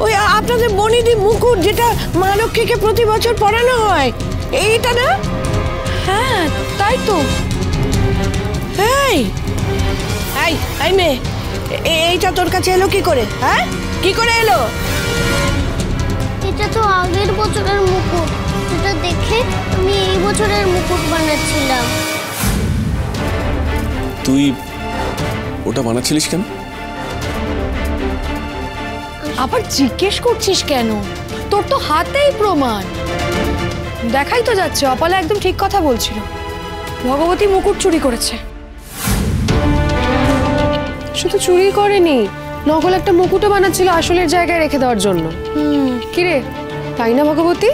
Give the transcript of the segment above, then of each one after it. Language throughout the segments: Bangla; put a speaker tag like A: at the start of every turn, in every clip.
A: ওই আপনাদের বনিদি মুকুট যেটা মা লক্ষ্মীকে প্রতি বছর পরানো হয়, এইটা না?
B: হ্যাঁ তাই তো।
A: এই এই এই মেয়ে, এইটা তোর কাছে এলো কি করে? হ্যাঁ, কি করে এলো?
C: এটা তো আগের বছরের মুকুট, যেটা দেখে আমি এই বছরের মুকুট বানাচ্ছিলাম।
D: তুই ওটা বানাচ্ছিলিস কেন?
B: আবার জিজ্ঞেস করছিস কেন? তোর তো হাতেই প্রমাণ, দেখাই তো যাচ্ছে। অপালা একদম ঠিক কথা বলছিল, ভগবতী মুকুট চুরি করেছে। শুধু চুরি করেনি, নকল একটা মুকুটও বানাচ্ছিল আসলের জায়গায় রেখে দেওয়ার জন্য। কিরে, তাই না ভগবতী?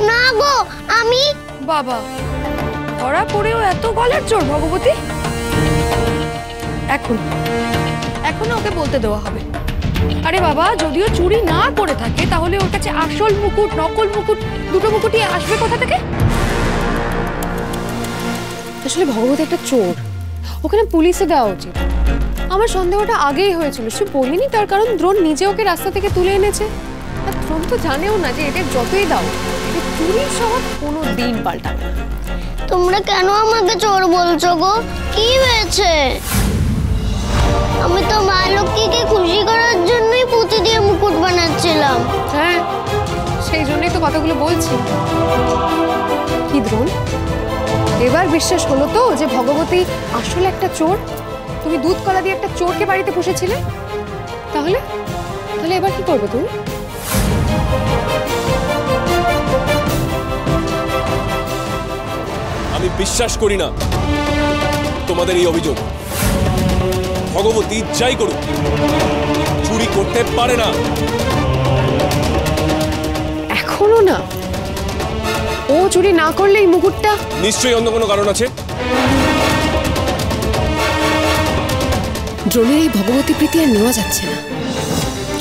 C: না গো, আমি
B: বাবা, ধরা পড়েও এত গলার জোর ভগবতী? এখনো ওকে বলতে দেওয়া হবে। আরে বাবা, যদিও চুরি না করে থাকে তাহলে ওর কাছে আসল মুকুট নকল মুকুট দুটো মুকুটই আসবে কোথা থেকে? আসলে ভগবতী একটা চোর, ওখানে পুলিশে দেওয়া উচিত। আমার সন্দেহটা আগেই হয়েছিল, সে বলিনি তার কারণ দ্রোণ নিজে ওকে রাস্তা থেকে তুলে এনেছে। আর দ্রোণ তো জানেও না যে এদের যতই দাও চুরির স্বভাব কোনো দিন পাল্টাবে না।
C: তোমরা কেন আমাকে চোর বলছো গো? কি হয়েছে? আমি তো মা লক্ষ্মীকে খুশি করার জন্যই পুঁতি দিয়ে মুকুট বানাচ্ছিলাম।
B: হ্যাঁ, সেই জন্যই তো কথাগুলো বলছি। কি দ্রোণ, এবার বিশ্বাস হলো তো যে ভগবতী আসলে একটা চোর? তুমি দুধ কলা দিয়ে একটা চোরকে বাড়িতে পুষেছিলে, তাহলে তাহলে এবার কি করবে তুমি?
D: আমি বিশ্বাস করি না তোমাদের এই অভিযোগ। ভগবতী যাই করুক চুরি করতে পারে না।
B: এখনো না? ও চুরি না করলে এই মুকুটটা
D: নিশ্চয়ই অন্য কোনো কারণ আছে।
B: দ্রোণের এই ভগবতী প্রীতি আর নেওয়া যাচ্ছে না।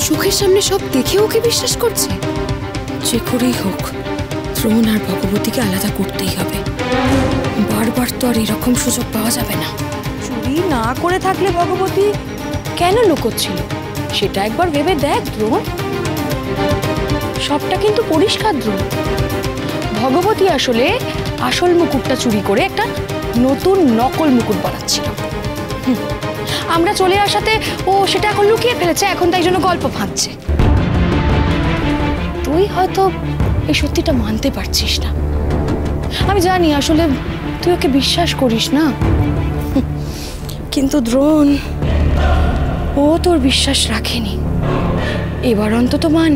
B: চোখের সামনে সব দেখে ওকে বিশ্বাস করছে। যে করেই হোক দ্রোণ আর ভগবতীকে আলাদা করতেই হবে। বারবার তো আর এরকম সুযোগ পাওয়া যাবে না। চুরি না করে থাকলে ভগবতী কেন লুকোচ্ছিল সেটা একবার ভেবে দেখ দ্রোণ। সবটা কিন্তু পরিষ্কার দ্রোণ। ভগবতী আসলে আসল মুকুটটা চুরি করে একটা নতুন নকল মুকুট বানাচ্ছিল। আমরা চলে আসাতে ও সেটা এখন লুকিয়ে ফেলেছে, এখন তাই জন্য গল্প ভাঙছে। তুই হয়তো এই সত্যিটা মানতে পারছিস না। আমি জানি আসলে তুই ওকে বিশ্বাস করিস না, কিন্তু দ্রোণ ও তোর বিশ্বাস রাখেনি। এবার অন্তত মান।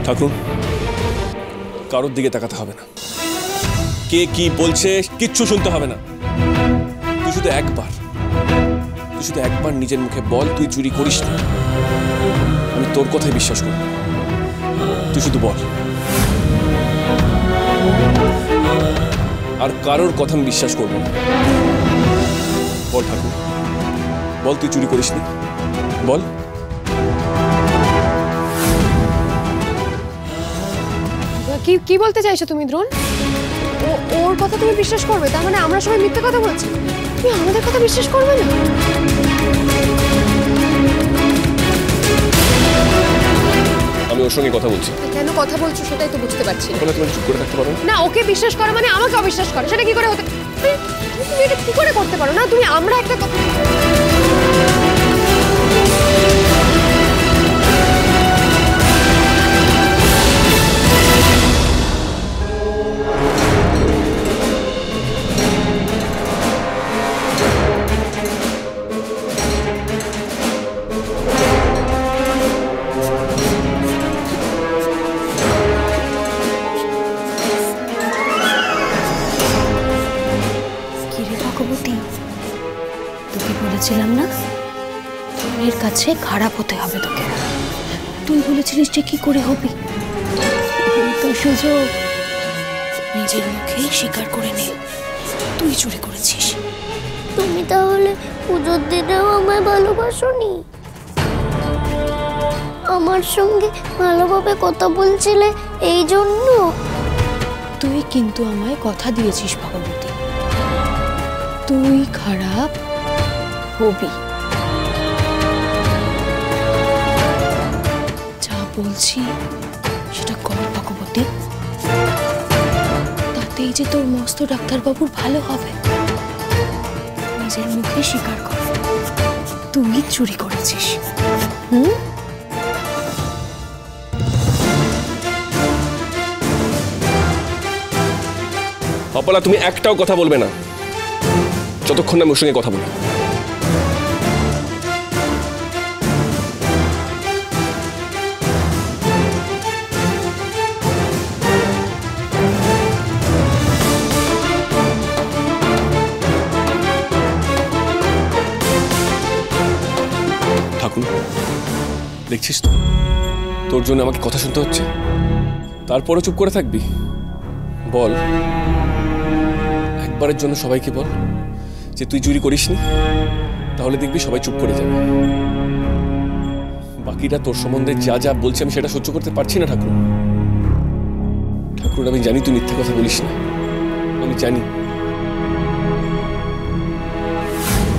D: ঠাকুর, কারোর দিকে তাকাতে হবে না, কে কি বলছে কিচ্ছু শুনতে হবে না। তুই শুধু একবার নিজের মুখে বল তুই চুরি করিস না। আমি তোর কথাই বিশ্বাস করি, তুই শুধু বল। আর কারোর কথা আমি বিশ্বাস করবো না। বল ঠাকুর, বল তুই চুরি করিস নি, বল।
B: কি বলতে চাইছো তুমি দ্রোণ? ওর কথা তুমি বিশ্বাস করবে? তার মানে আমরা সবাই মিথ্যে কথা বলছি? তুমি আমাদের কথা বিশ্বাস করবে না?
D: আমি ওর সঙ্গে কথা বলছি।
B: কেন কথা বলছো সেটাই তো বুঝতে পারছি না।
D: তুমি চুপ করে থাকতে পারো
B: না? ওকে বিশ্বাস করা মানে আমাকে অবিশ্বাস করা, সেটা কি করে হতে? তুমি এটা কি করে করতে পারো? না তুমি, আমরা একটা কথা
E: বলেছিলাম না তোর কাছে খারাপ হতে হবে তোকে। তুই বলেছিলিস যে কি করে হবি, তো সুযোগ নিজের মুখেই স্বীকার করে নে তুই চুরি করেছিস।
C: তুমি তাহলে পুজোর দিনেও আমায় ভালোবাসোনি? আমার সঙ্গে ভালোভাবে কথা বলছিলে এই জন্য?
E: তুই কিন্তু আমায় কথা দিয়েছিস ভগবতী, তুই খারাপ হবি।
B: বলছি সেটা কর ভগবতী, তাতেই যে তোর মস্ত ডাক্তারবাবুর ভালো হবে। নিজের মুখে স্বীকার কর তুই চুরি করেছিস।
D: অপলা, তুমি একটাও কথা বলবে না যতক্ষণ না আমি ওর সঙ্গে কথা বলি। ঠাকুর, দেখছিস তো তোর জন্য আমাকে কথা শুনতে হচ্ছে, তারপরে চুপ করে থাকবি? বল, একবারের জন্য সবাইকে বল যে তুই চুরি করিসনি, তাহলে দেখবি সবাই চুপ করে যাবে। বাকিটা তোর সম্বন্ধে যা যা বলছি আমি সেটা সহ্য করতে পারছি না ঠাকুর। ঠাকুর, আমি জানি তুই মিথ্যা কথা বলিস না, আমি জানি।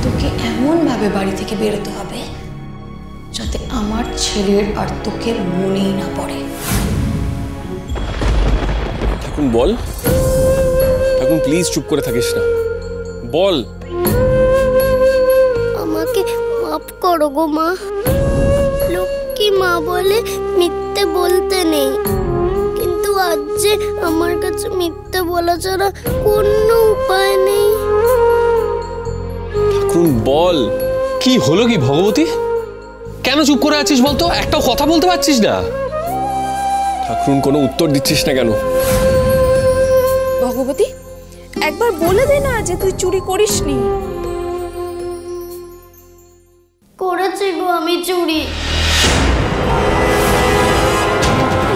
E: তোকে এমন ভাবে বাড়ি থেকে বেরোতে হবে যাতে আমার ছেলের আর তোকে মনেই না পড়ে।
D: ঠাকুর বল, ঠাকুর প্লিজ চুপ করে থাকিস না, বল।
C: আমাকে মাফ করো গো মা। লক্ষ্মী মা বলে মিথ্যে বলতে নেই, কিন্তু আজ যে আমার কাছে মিথ্যে বলা ছাড়া কোনো উপায় নেই।
D: ঠাকুর বল।
F: কি হলো কি ভগবতী? কেন চুপ করে আছিস বলতো? একটাও কথা বলতে পারছিস না?
D: ঠাকুর কোনো উত্তর দিচ্ছিস না কেন?
B: ভগবতী, একবার বলে দে না যে তুই চুরি করিসনি।
C: করেছি গো আমি চুরি।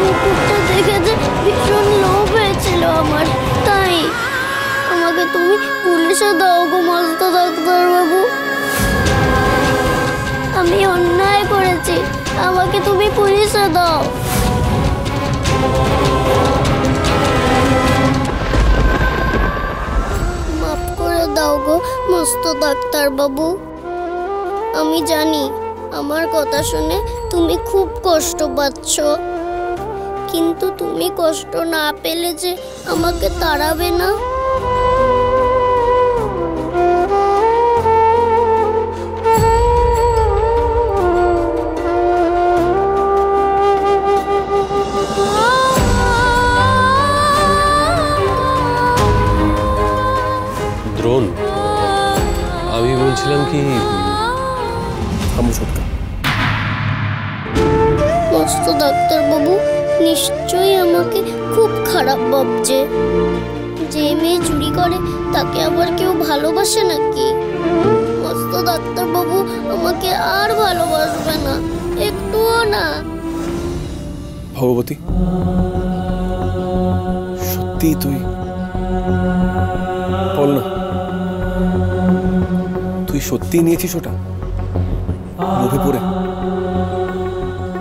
C: মুকুটটা দেখে যে ভীষণ লোভ হয়েছিল আমার, তাই আমাকে তুমি পুলিশে দাও গো মস্ত ডাক্তারবাবু। আমি অন্যায় করেছি, আমাকে তুমি পুলিশে দাও। মাফ করে দাও গো মস্ত ডাক্তারবাবু। আমি জানি আমার কথা শুনে তুমি খুব কষ্ট পাচ্ছ, কিন্তু তুমি কষ্ট না পেলে যে আমাকে তাড়াবে না।
F: দ্রোণ, আমি বলছিলাম কি,
C: মস্ত ডাক্তারবাবু নিশ্চয়ই আমাকে খুব খারাপ ভাবছে। যে মেয়ে চুরি করে তাকে আবার কেউ ভালোবাসে নাকি? মস্ত ডাক্তারবাবু আমাকে আর ভালোবাসবে না, একটুও না।
D: ভগবতী, সত্যি তুই বল না, তুই সত্যি নিয়েছিস ওটা লোভে পড়ে?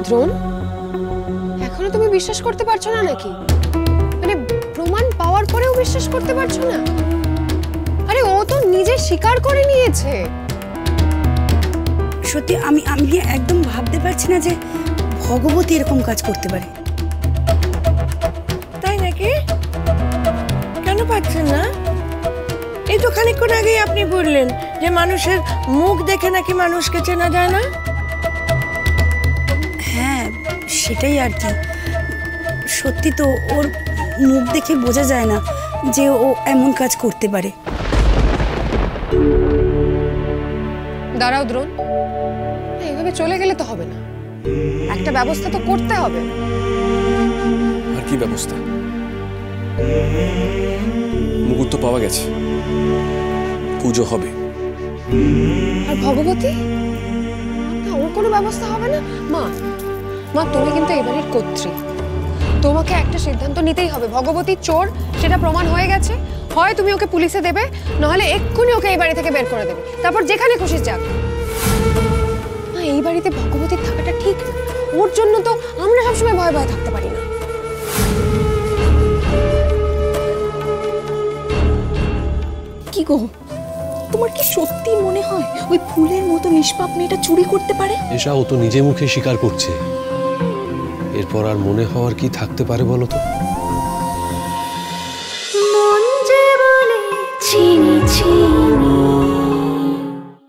B: দ্রোণ, এখনো তুমি বিশ্বাস করতে পারছো না নাকি? মানে প্রমাণ পাওয়ার পরেও বিশ্বাস করতে পারছো না? আরে ও তো নিজে স্বীকার করে নিয়েছে।
G: সত্যি আমি একদম ভাবতে পারছি না যে ভগবতী এরকম কাজ করতে পারে।
A: তাই নাকি? কেন পাচ্ছেন না? এই তো খানিকক্ষণ আগেই আপনি বললেন যে মানুষের মুখ দেখে নাকি মানুষকে চেনা যায় না।
G: হ্যাঁ, সেটাই আর কি। সত্যি তো ওর মুখ দেখে বোঝা যায় না যে ও এমন কাজ করতে পারে।
B: দাঁড়াও দ্রোণ, এইভাবে চলে গেলে তো হবে না, একটা ব্যবস্থা তো করতে হবে।
D: আর কি ব্যবস্থা? মুকুট তো পাওয়া গেছে, পুজো হবে।
B: আর ভগবতী, ওর কোনো ব্যবস্থা হবে না? মা মা, তুমি কিন্তু এবারের কর্ত্রী, তোমাকে একটা সিদ্ধান্ত নিতেই হবে। ভগবতী চোর সেটা প্রমাণ হয়ে গেছে, হয় তুমি ওকে পুলিশে দেবে, নাহলে এক্ষুনি ওকে এই বাড়ি থেকে বের করে দেবে, তারপর যেখানে খুশি যাক। মা, এই বাড়িতে ভগবতীর থাকাটা ঠিক না, ওর জন্য তো আমরা সবসময় ভয়ে ভয়ে থাকতে পারি না।
E: কি গো, তোমার কি সত্যি মনে হয় ওই ফুলের মতো নিষ্পাপ মেয়েটা চুরি করতে পারে?
F: এসা ও তো নিজে মুখে স্বীকার করছে। এরপর আর মনে হওয়ার কি থাকতে পারে বলো তো?
H: মন যে বলে চিনি চিনি